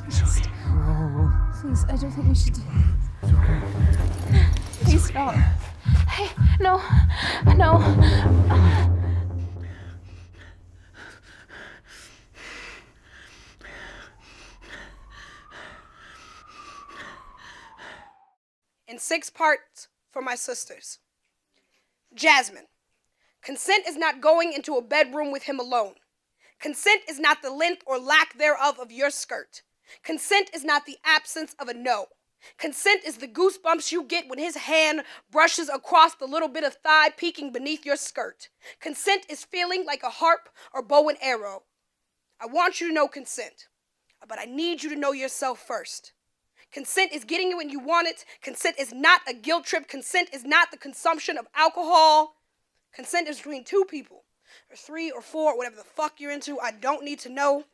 Please, I don't think we should do... It's okay. Please stop. Hey, no. No. In 6 parts for my sisters. Jasmine. Consent is not going into a bedroom with him alone. Consent is not the length or lack thereof of your skirt. Consent is not the absence of a no. Consent is the goosebumps you get when his hand brushes across the little bit of thigh peeking beneath your skirt. Consent is feeling like a harp or bow and arrow. I want you to know consent, but I need you to know yourself first. Consent is getting you when you want it. Consent is not a guilt trip. Consent is not the consumption of alcohol. Consent is between 2 people, or 3 or 4, whatever the fuck you're into. I don't need to know.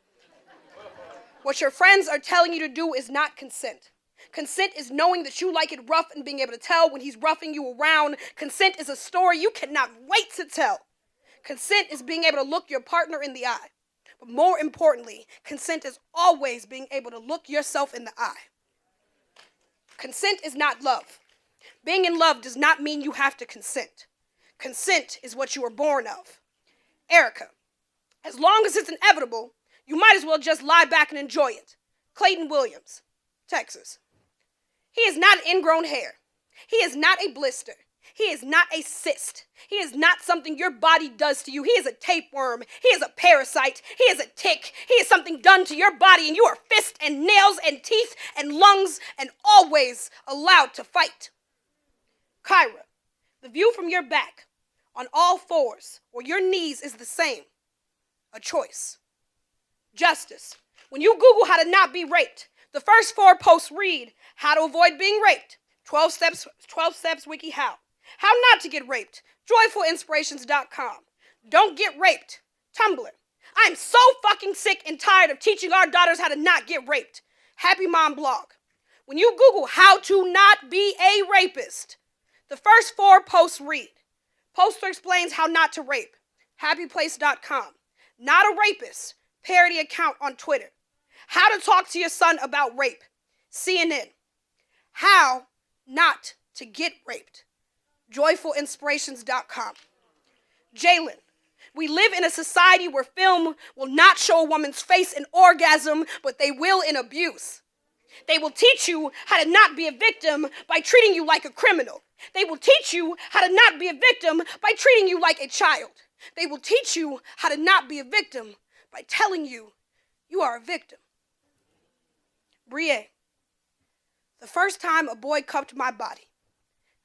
What your friends are telling you to do is not consent. Consent is knowing that you like it rough and being able to tell when he's roughing you around. Consent is a story you cannot wait to tell. Consent is being able to look your partner in the eye. But more importantly, consent is always being able to look yourself in the eye. Consent is not love. Being in love does not mean you have to consent. Consent is what you are born of. Erica, as long as it's inevitable, you might as well just lie back and enjoy it. Clayton Williams, Texas. He is not ingrown hair. He is not a blister. He is not a cyst. He is not something your body does to you. He is a tapeworm. He is a parasite. He is a tick. He is something done to your body, and you are fists and nails and teeth and lungs and always allowed to fight. Kyra, the view from your back on all fours or your knees is the same. A choice. Justice, when you Google how to not be raped, the first 4 posts read, how to avoid being raped, 12 steps wiki how not to get raped, joyfulinspirations.com, don't get raped, Tumblr. I'm so fucking sick and tired of teaching our daughters how to not get raped, Happy Mom blog. When you Google how to not be a rapist, the first 4 posts read, poster explains how not to rape, happyplace.com, not a rapist, parody account on Twitter, how to talk to your son about rape, CNN, how not to get raped, joyfulinspirations.com. Jalen, we live in a society where film will not show a woman's face in orgasm, but they will in abuse. They will teach you how to not be a victim by treating you like a criminal. They will teach you how to not be a victim by treating you like a child. They will teach you how to not be a victim by telling you you are a victim. Brie, the first time a boy cupped my body,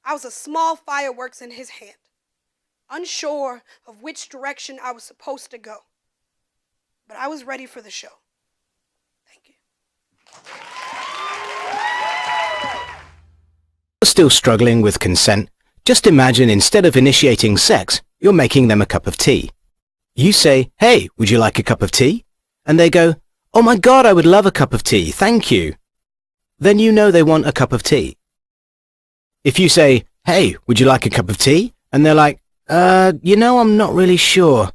I was a small fireworks in his hand, unsure of which direction I was supposed to go. But I was ready for the show. Thank you. Still struggling with consent? Just imagine instead of initiating sex, you're making them a cup of tea. You say, hey, would you like a cup of tea? And they go, oh my God, I would love a cup of tea, thank you. Then you know they want a cup of tea. If you say, hey, would you like a cup of tea? And they're like, I'm not really sure.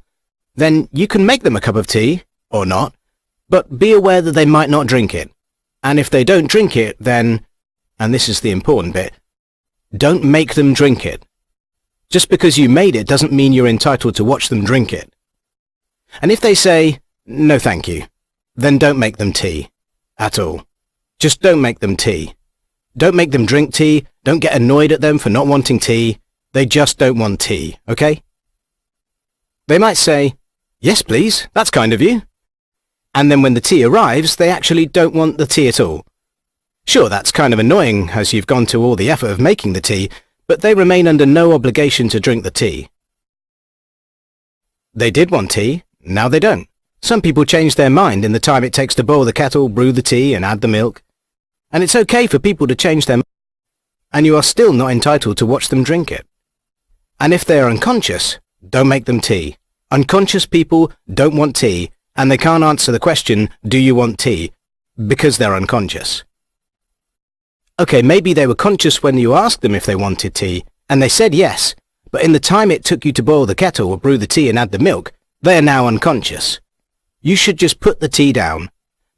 Then you can make them a cup of tea, or not, but be aware that they might not drink it. And if they don't drink it, then, and this is the important bit, don't make them drink it. Just because you made it doesn't mean you're entitled to watch them drink it. And if they say, no thank you, then don't make them tea. At all. Just don't make them tea. Don't make them drink tea. Don't get annoyed at them for not wanting tea. They just don't want tea, okay? They might say, yes please, that's kind of you. And then when the tea arrives, they actually don't want the tea at all. Sure, that's kind of annoying as you've gone to all the effort of making the tea, but they remain under no obligation to drink the tea. They did want tea, now they don't. Some people change their mind in the time it takes to boil the kettle, brew the tea, and add the milk. And it's okay for people to change their mind, and you are still not entitled to watch them drink it. And if they are unconscious, don't make them tea. Unconscious people don't want tea, and they can't answer the question, do you want tea? Because they're unconscious. Okay, maybe they were conscious when you asked them if they wanted tea, and they said yes, but in the time it took you to boil the kettle or brew the tea and add the milk, they are now unconscious. You should just put the tea down.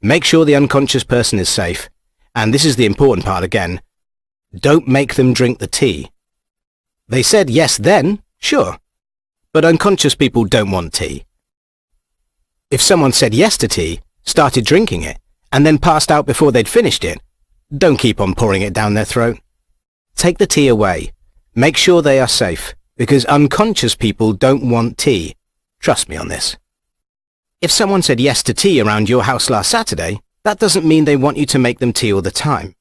Make sure the unconscious person is safe. And this is the important part again. Don't make them drink the tea. They said yes then, sure. But unconscious people don't want tea. If someone said yes to tea, started drinking it, and then passed out before they'd finished it, don't keep on pouring it down their throat. Take the tea away. Make sure they are safe, because unconscious people don't want tea. Trust me on this. If someone said yes to tea around your house last Saturday, that doesn't mean they want you to make them tea all the time.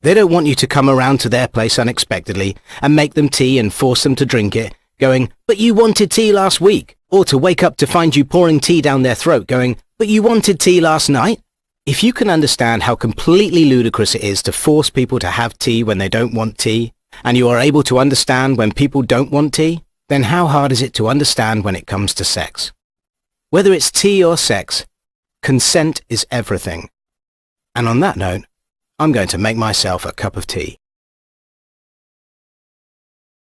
They don't want you to come around to their place unexpectedly and make them tea and force them to drink it, going, "But you wanted tea last week," or to wake up to find you pouring tea down their throat going, "But you wanted tea last night." If you can understand how completely ludicrous it is to force people to have tea when they don't want tea, and you are able to understand when people don't want tea, then how hard is it to understand when it comes to sex? Whether it's tea or sex, consent is everything. And on that note, I'm going to make myself a cup of tea.